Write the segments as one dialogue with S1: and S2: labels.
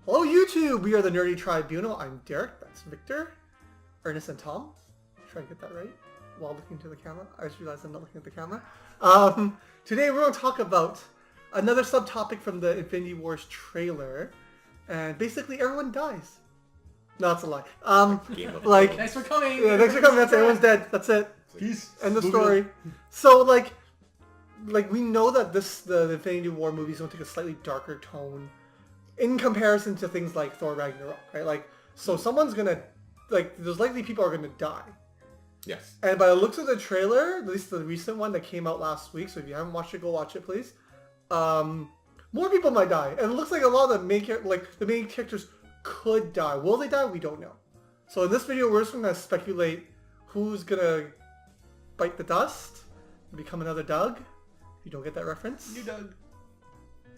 S1: Hello YouTube! We are the Nerdy Tribunal. I'm Derek, that's Victor, Ernest and Tom. Try to get that right while looking to the camera. I just realized I'm not looking at the camera. Today we're going to talk about another subtopic from the Infinity Wars trailer. And basically everyone dies. No, that's a lie.
S2: Thanks for coming!
S1: Yeah, thanks for coming. That's it. Everyone's dead. That's it.
S3: Peace.
S1: End of story. So like we know that the Infinity War movie is going to take a slightly darker tone in comparison to things like Thor Ragnarok, right? Like, so someone's gonna, like, there's likely people are gonna die.
S3: Yes. And
S1: by the looks of the trailer, at least the recent one that came out last week, so if you haven't watched it, go watch it, please. More people might die, and it looks like a lot of the main characters could die. Will they die? We don't know. So in this video, we're just gonna speculate who's gonna bite the dust, become another Doug. If you don't get that reference,
S3: New Doug.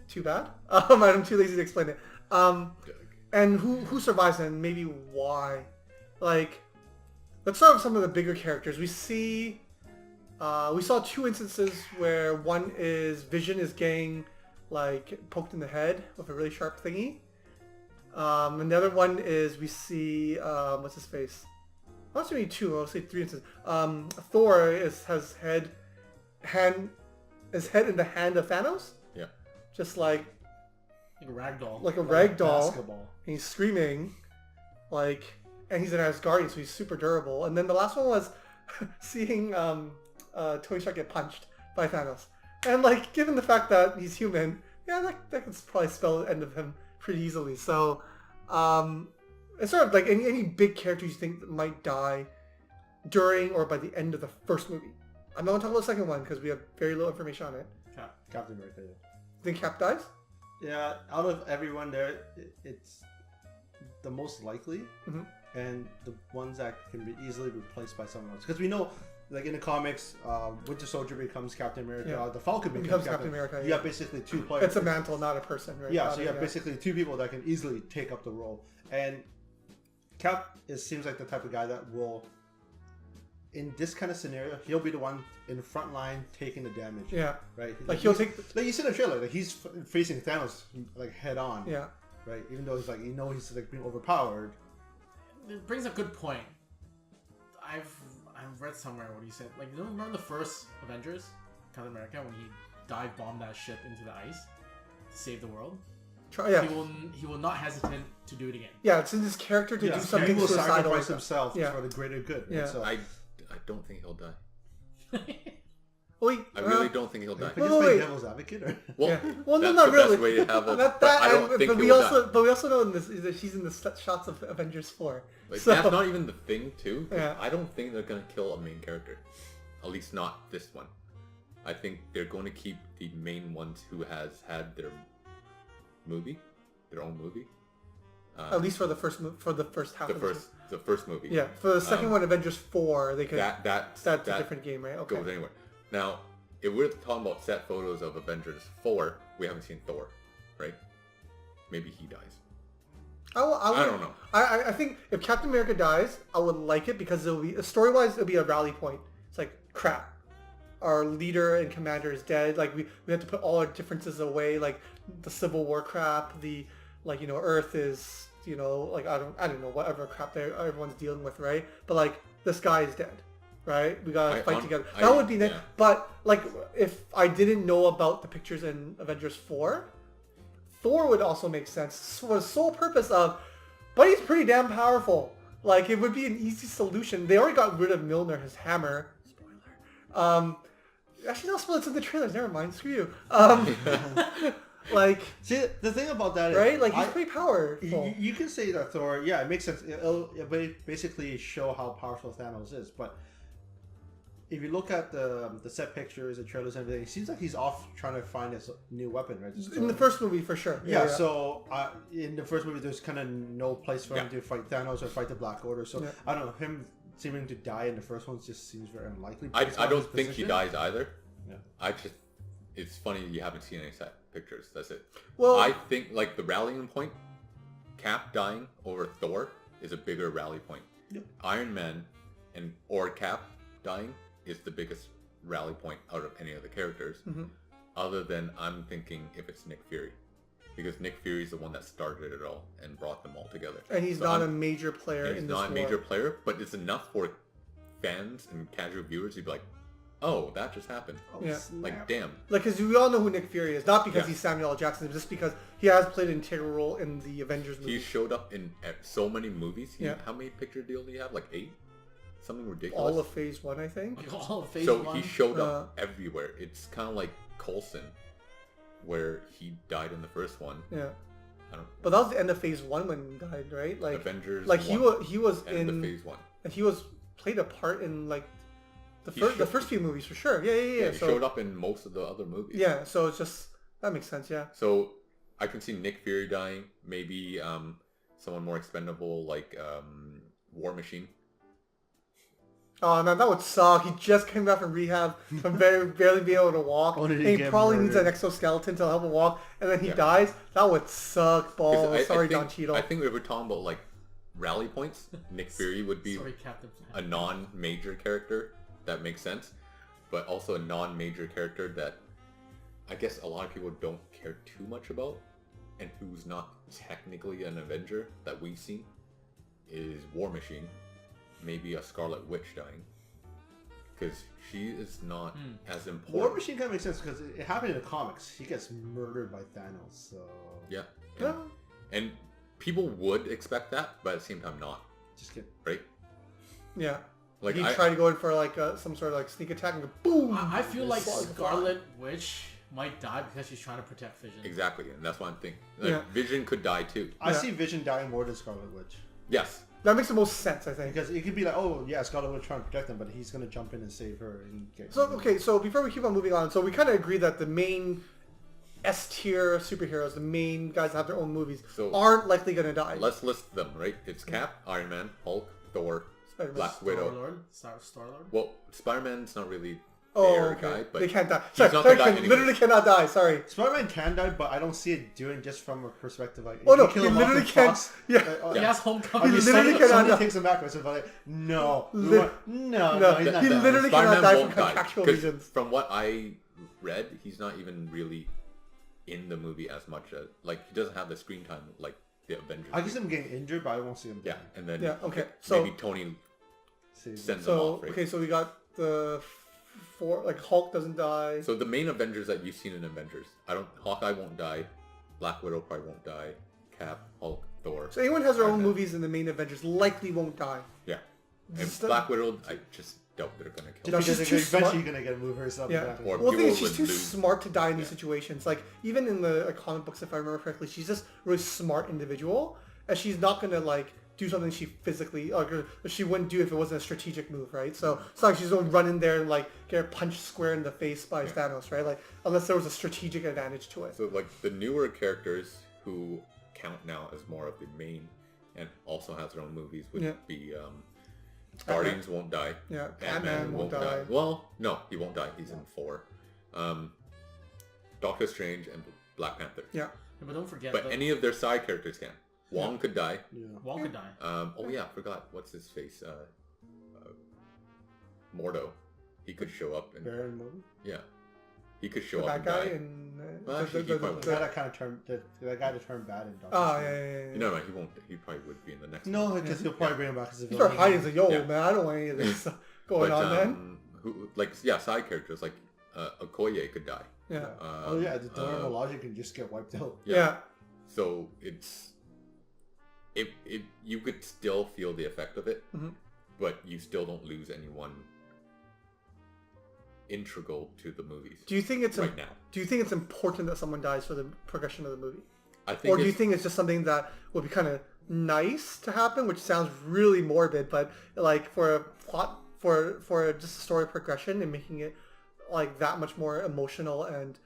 S1: Too bad. I'm too lazy to explain it. And who survives and maybe why? Like, let's start with some of the bigger characters. We saw two instances where one is Vision is getting like poked in the head with a really sharp thingy. And the other one is we see what's his face? I'll say two. I'll say three instances. Thor has head in the hand of Thanos. Just like
S2: a ragdoll.
S1: Like a ragdoll.
S2: Basketball.
S1: And he's screaming. And he's an Asgardian, so he's super durable. And then the last one was seeing Tony Stark get punched by Thanos. And like, given the fact that he's human, yeah, that could probably spell the end of him pretty easily. So, it's sort of like any big characters you think that might die during or by the end of the first movie. I'm not going to talk about the second one because we have very little information on it.
S3: Captain America.
S1: Think Cap dies?
S3: Yeah, out of everyone there, it's the most likely, and the ones that can be easily replaced by someone else. Because we know, like in the comics, Winter Soldier becomes Captain America, the Falcon becomes Captain America. You have basically two players.
S1: It's a mantle, not a person, right?
S3: Yeah, so you have basically two people that can easily take up the role. And Cap seems like the type of guy that will, in this kind of scenario, he'll be the one in the front line taking the damage.
S1: Yeah.
S3: Right?
S1: Like he'll take...
S3: Like you see in the trailer, like he's facing Thanos like head on.
S1: Yeah.
S3: Right? Even though he's like, he's like being overpowered.
S2: It brings a good point. I've read somewhere what he said. Like, you remember the first Avengers, Captain America, when he dive bombed that ship into the ice to save the world?
S1: Yeah.
S2: He will not hesitate to do it again.
S1: Yeah, it's in his character to do something
S3: he will
S1: suicidal.
S3: sacrifice himself for the greater good.
S1: Yeah.
S3: So
S4: I don't think he'll die.
S1: Wait,
S4: I really don't think he'll die.
S3: Wait. Devil's advocate, or?
S1: Well, no,
S4: that's
S1: not
S4: the
S1: really.
S4: best way to have it.
S1: But
S4: I don't think
S1: we
S4: he'll
S1: also,
S4: die.
S1: but we also know in this is that she's in the shots of Avengers 4.
S4: Like,
S1: so,
S4: that's not even the thing, too.
S1: Yeah.
S4: I don't think they're gonna kill a main character. At least not this one. I think they're going to keep the main ones who has had their own movie.
S1: At least for the first half.
S4: The first movie.
S1: Yeah, for the second one, Avengers 4, they could. That's a different game, right? Okay.
S4: Goes anywhere. Now, if we're talking about set photos of Avengers 4, we haven't seen Thor, right? Maybe he dies. I don't know.
S1: I think if Captain America dies, I would like it because it'll be story-wise, it'll be a rally point. It's like, crap, our leader and commander is dead. Like we have to put all our differences away, like the Civil War crap, the Earth is like I don't know whatever crap everyone's dealing with, right? But like this guy is dead. Right, we gotta fight together. That would be nice. Yeah. But like, if I didn't know about the pictures in Avengers 4, Thor would also make sense for the sole purpose of, but he's pretty damn powerful. Like, it would be an easy solution. They already got rid of Mjolnir, his hammer. Spoiler. Actually, no spoilers in the trailers. Never mind. Screw you. Like,
S3: see, the thing about that is,
S1: right? Like, he's pretty powerful.
S3: You can say that Thor, yeah, it makes sense. It'll basically show how powerful Thanos is, but if you look at the set pictures, the trailers, and everything, it seems like he's off trying to find his new weapon, right?
S1: In the first movie, for sure.
S3: Yeah. So in the first movie, there's kind of no place for him to fight Thanos or fight the Black Order. So I don't know, him seeming to die in the first one just seems very unlikely.
S4: I don't think he dies either.
S3: Yeah.
S4: It's funny you haven't seen any set pictures. That's it.
S1: Well,
S4: I think like the rallying point, Cap dying over Thor is a bigger rally point.
S3: Yep.
S4: Iron Man or Cap dying is the biggest rally point out of any of the characters. Other than I'm thinking if it's Nick Fury. because Nick Fury's the one that started it all and brought them all together.
S1: And he's not a major player in this war.
S4: He's not a major player, but it's enough for fans and casual viewers to be like, oh, that just happened.
S3: Oh,
S1: Yeah.
S3: snap.
S4: Like, damn.
S1: Like, because we all know who Nick Fury is, not because
S4: Yeah.
S1: he's Samuel L. Jackson, but just because he has played an integral role in the Avengers
S4: He
S1: movies.
S4: showed up in so many movies.
S1: Yeah.
S4: How many picture deals do you have? Like 8? Something ridiculous.
S1: All of Phase 1, I think.
S2: Like all of Phase
S4: So
S2: 1.
S4: he showed up everywhere. It's kind of like Coulson, where he died in the first one.
S1: Yeah.
S4: I don't.
S1: But that was the end of Phase 1 when he died, right? Like,
S4: Avengers.
S1: like
S4: 1,
S1: he was
S4: end
S1: in...
S4: of Phase 1.
S1: And he played a part in, like, the
S4: He
S1: first few movies, for sure. Yeah.
S4: He
S1: So,
S4: showed up in most of the other movies.
S1: yeah, so it's just... That makes sense, yeah.
S4: So I can see Nick Fury dying. Maybe someone more expendable like War Machine.
S1: Oh man, that would suck. He just came back from rehab from barely being able to walk.
S3: Oh, did
S1: and
S3: he
S1: he
S3: get
S1: probably needs an
S3: murdered?
S1: exoskeleton to help him walk, and then he
S4: Yeah.
S1: dies. That would suck
S4: 'Cause
S1: balls. Sorry,
S4: think,
S1: Don Cheadle.
S4: I think we were talking about like rally points. Nick Fury would be
S2: Sorry, Captain
S4: a
S2: Planet.
S4: non-major character that makes sense, but also a non-major character that I guess a lot of people don't care too much about, and who's not technically an Avenger that we've seen is War Machine. Maybe a Scarlet Witch dying, because she is not as important.
S3: War Machine kind of makes sense because it happened in the comics. He gets murdered by Thanos, so...
S4: Yeah,
S1: Yeah.
S4: and people would expect that, but at the same time not,
S3: Just kidding.
S4: right?
S1: Yeah.
S4: Like
S1: he
S4: I,
S1: tried to go in for like some sort of like sneak attack and go boom.
S2: I feel like
S1: Slug the
S2: Scarlet Witch might die because she's trying to protect Vision.
S4: exactly, and that's what I'm thinking. Like,
S1: Yeah.
S4: Vision could die too.
S3: I
S1: Yeah.
S3: see Vision dying more than Scarlet Witch.
S4: Yes,
S1: That makes the most sense, I think.
S3: Because it could be like, oh yeah, Scarlet Witch trying to protect them, but he's gonna jump in and save her and get.
S1: So okay, so before we keep on moving on, so we kind of agree that the main S tier superheroes, the main guys that have their own movies,
S4: So-
S1: aren't likely gonna die.
S4: let's list them. Right, it's Cap, Iron Man, Hulk, Thor,
S1: Spider-Man.
S4: Black Widow.
S2: Star-Lord? Star-Lord?
S4: Well, Spider-Man's not really
S1: Oh,
S4: their
S1: okay.
S4: guy, but
S1: they can't die.
S4: he's
S1: Sorry,
S4: not
S1: sorry,
S4: gonna die
S1: Ken,
S4: anyways.
S1: literally cannot die. Sorry.
S3: Spider-Man can die, but I don't see it doing just from a perspective like.
S1: Oh
S3: if
S1: no,
S3: you kill
S1: he
S3: him off
S1: literally
S3: in
S1: can't.
S3: Fox,
S1: Yeah.
S3: like, oh,
S2: He has Homecoming.
S1: He
S3: okay,
S1: literally cannot
S3: somebody
S1: die.
S3: takes him back. So like, no,
S1: Li-
S3: we want- no, he's not
S1: he
S3: dead.
S1: literally
S4: Spider-Man
S1: cannot die
S4: won't
S1: from contractual
S4: 'cause
S1: reasons.
S4: From what I read, he's not even really in the movie as much as like he doesn't have the screen time like the Avengers.
S3: I can see him getting injured, but I won't see him.
S4: Yeah,
S3: die.
S4: and then
S1: Yeah, okay, so-
S4: maybe Tony
S3: See,
S4: sends him
S1: So
S4: off. Right?
S1: okay, so we got the four. Like Hulk doesn't die.
S4: So the main Avengers that you've seen in Avengers, Hawkeye won't die, Black Widow probably won't die, Cap, Hulk, Thor.
S1: So anyone has their
S4: Iron
S1: own
S4: Man.
S1: movies in the main Avengers likely won't die.
S4: Yeah, and
S1: Just
S4: Black Widow, I just doubt they're gonna kill.
S1: No,
S4: her.
S1: she's
S3: because
S1: too
S3: eventually
S1: smart.
S3: you're gonna get a move herself.
S1: Yeah.
S3: back.
S4: Or
S1: Well, the thing is,
S4: people
S1: she's too
S4: would lose.
S1: smart to die in these
S4: Yeah.
S1: situations. Like even in the comic books, if I remember correctly, she's just a really smart individual, and she's not gonna like do something she physically or she wouldn't do if it wasn't a strategic move, right? So it's not like she's gonna run in there and like get her punched square in the face by Thanos, right? Like unless there was a strategic advantage to it.
S4: So like the newer characters who count now as more of the main and also has their own movies would
S1: Yeah.
S4: be Guardians won't die.
S1: Yeah,
S4: Ant-Man won't die. Well, no, he won't die. He's in 4. Doctor Strange and Black Panther.
S1: Yeah.
S2: Yeah, but don't forget,
S4: But any of their side characters can. Wong could die.
S3: Yeah.
S2: Wong could die.
S4: Oh yeah, I forgot. What's his face? Mordo. He could show up and
S3: Baron movie.
S4: yeah, he could show
S1: The
S4: up
S1: bad
S4: and
S1: guy
S4: die.
S1: and
S4: Well, actually, he probably
S3: The guy that kind of turned that guy that turned bad in Doctor
S1: oh
S3: Strange.
S1: yeah.
S4: No, he won't. He probably would be in the next.
S3: No,
S4: one.
S3: because he'll probably bring him back as a
S1: You
S3: villain.
S1: start hiding, like, yo,
S4: Yeah.
S1: man, I don't want any of this going on, man.
S4: Who like side characters like Okoye could die.
S1: Yeah.
S3: Oh yeah, the normal logic can just get wiped out.
S1: Yeah.
S4: So it you could still feel the effect of it,
S1: Mhm.
S4: but you still don't lose anyone integral to the movies.
S1: Do you think it's
S4: right now?
S1: Do you think it's important that someone dies for the progression of the movie?
S4: I think
S1: Or do you think it's just something that would be kind of nice to happen, which sounds really morbid, but like for a plot, for just a story progression and making it like that much more emotional and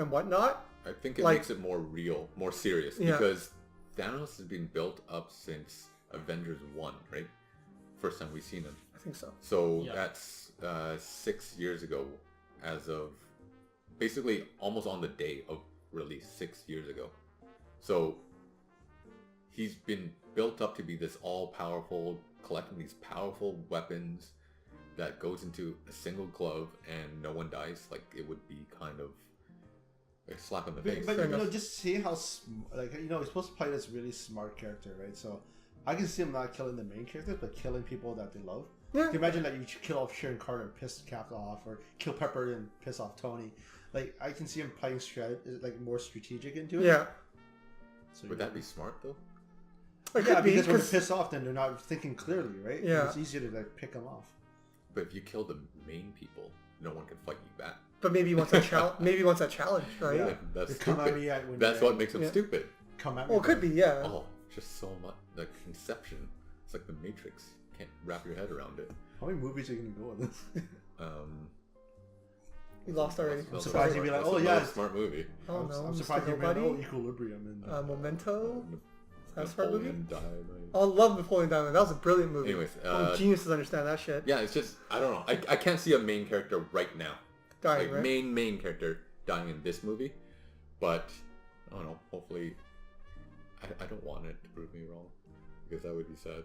S1: whatnot?
S4: I think it
S1: like-
S4: makes it more real, more serious,
S1: Yeah.
S4: because Thanos has been built up since Avengers 1, right? First time we've seen him.
S1: I think so.
S4: So
S2: Yeah.
S4: that's 6 years ago, as of basically almost on the day of release, 6 years ago. So he's been built up to be this all-powerful, collecting these powerful weapons that goes into a single glove and no one dies. Like it would be kind of a slap in the
S3: But,
S4: face.
S3: but
S1: Fair
S3: you know,
S1: enough.
S3: just seeing how he's supposed to play this really smart character, right? So I can see him not killing the main characters, but killing people that they love.
S1: Yeah.
S3: Can you imagine that you kill off Sharon Carter and piss Cap off, or kill Pepper and piss off Tony? Like I can see him playing more strategic into it.
S1: Yeah.
S3: So
S4: Would that be smart though?
S1: It
S3: yeah,
S1: could be,
S3: because when they're
S1: 'cause-
S3: pissed off, then they're not thinking clearly, right?
S1: Yeah.
S3: It's easier to like pick them off.
S4: But if you kill the main people, no one can fight you back.
S1: but maybe he wants that challenge. Maybe he wants that challenge, right?
S3: Yeah.
S4: That's
S3: They come at
S4: stupid.
S3: me when
S4: That's
S3: you're-
S4: what makes them
S1: Yeah.
S4: stupid.
S3: Come at me.
S1: Well, it could be, yeah.
S4: Oh, just so much. The conception. It's like the Matrix. You can't wrap your head around it.
S3: How many movies are you gonna go with this?
S1: We lost already.
S3: I'm surprised you'd be like,
S4: That's
S3: oh,
S4: another
S3: yeah.
S4: smart movie.
S1: Oh no,
S3: I'm
S1: Mr.
S3: surprised you'd be like,
S1: Nobody.
S3: oh, Equilibrium and
S1: Memento. That's a smart movie.
S4: Napoleon Dynamite.
S1: I love Napoleon Dynamite. That was a brilliant movie.
S4: Anyways,
S1: Only geniuses understand that shit.
S4: yeah, it's just I don't know. I can't see a main character right now.
S1: Dying,
S4: Like
S1: right?
S4: main character dying in this movie, but I don't know. Hopefully, I don't want it to prove me wrong because that would be sad.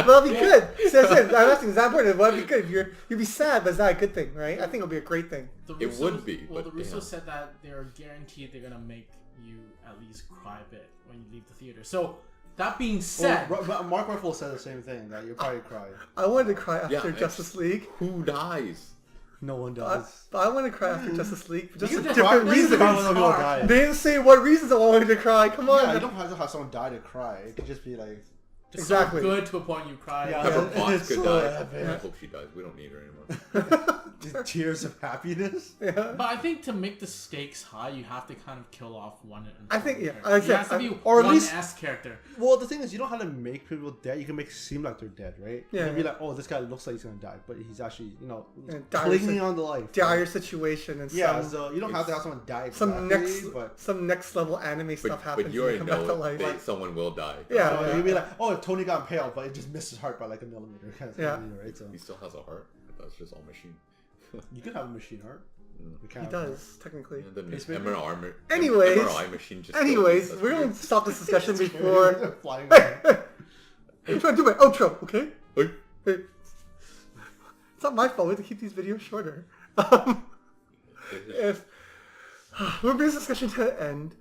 S1: Well, it'd be good. See, that's it. I'm asking, is that important? Well, it'd be good. You'd be sad, but it's not a good thing, right? I think it'll be a great thing.
S2: The
S4: It
S2: Russos-
S4: would be,
S2: Well,
S4: but
S2: the Russos
S4: damn.
S2: said that they're guaranteed they're gonna make you at least cry a bit when you leave the theater. So that being said,
S3: Well, Mark Ruffalo said the same thing, that you'll probably cry.
S1: I wanted to cry after
S4: Yeah,
S1: Justice League.
S4: Who dies?
S3: No one does.
S1: But I wanted to cry after Justice League for just
S2: You
S1: a
S2: did
S1: different
S2: cry-
S1: reason.
S3: Cry when people
S2: Hard.
S3: die.
S1: They didn't say what reasons I wanted to cry. Come on.
S3: Yeah, you don't have to have someone die to cry. It could just be like...
S2: just
S1: Exactly.
S2: so good to a point you cry.
S3: Yeah.
S4: Pepper
S3: Yeah,
S4: Potts
S3: it's
S4: could
S3: so
S4: die.
S3: epic.
S4: I hope she dies. We don't need her anymore.
S3: tears of happiness.
S1: Yeah.
S2: But I think to make the stakes high, you have to kind of kill off one.
S1: I think, yeah,
S2: character.
S1: like I
S2: He
S1: said,
S2: has to be
S3: or at
S2: one
S3: least-
S2: S character.
S3: Well, the thing is, you don't know how to make people dead. You can make it seem like they're dead, right?
S1: Yeah,
S3: You can be
S1: yeah.
S3: like, oh, this guy looks like he's gonna die, but he's actually,
S1: And dire
S3: clinging
S1: sit-
S3: on to life.
S1: Dire situation and
S3: Yeah,
S1: some,
S3: so you don't have to have someone die
S1: some
S3: exactly,
S1: next
S3: but...
S1: some next level anime stuff happens.
S4: But you already
S1: and they come back to
S4: know
S1: life.
S4: that someone will die.
S1: Yeah.
S3: So you'd be like, oh, Tony got impaled, but it just missed his heart by like a millimeter. Kind of
S1: Yeah.
S3: thing, right? So
S4: He still has a heart. That's just all machine.
S3: you could have a machine heart. You
S1: He
S3: can't have-
S1: does technically.
S4: And the
S3: Pacemaker?
S1: Anyways-
S4: MRI machine just
S1: Anyways,
S4: goes.
S1: we're
S4: That's
S1: gonna stop this discussion
S3: It's
S1: before.
S3: flying
S1: Hey,
S3: around.
S1: hey, I'm trying to do my outro, okay?
S4: weird.
S1: Hey. It's not my fault. We have to keep these videos shorter. If we'll bring this discussion to an end,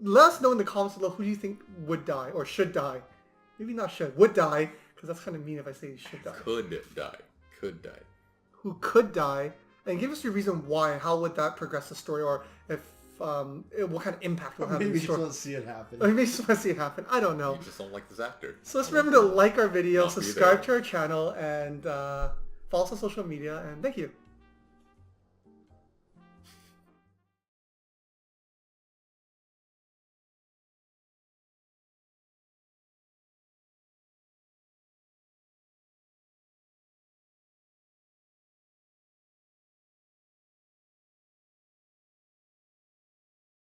S1: let us know in the comments below who do you think would die or should die. Maybe not should, would die, because that's kind of mean if I say should die.
S4: Could die. Could die.
S1: Who could die, and give us your reason why. How would that progress the story, or if what kind of impact will have in
S3: Maybe
S1: the
S3: you just
S1: story?
S3: want to see it happen.
S1: Or maybe just want to see it happen. I don't know.
S4: You just don't like this actor.
S1: So let's remember to like our video,
S4: Not be
S1: subscribe
S4: there.
S1: to our channel, and follow us on social media. And thank you.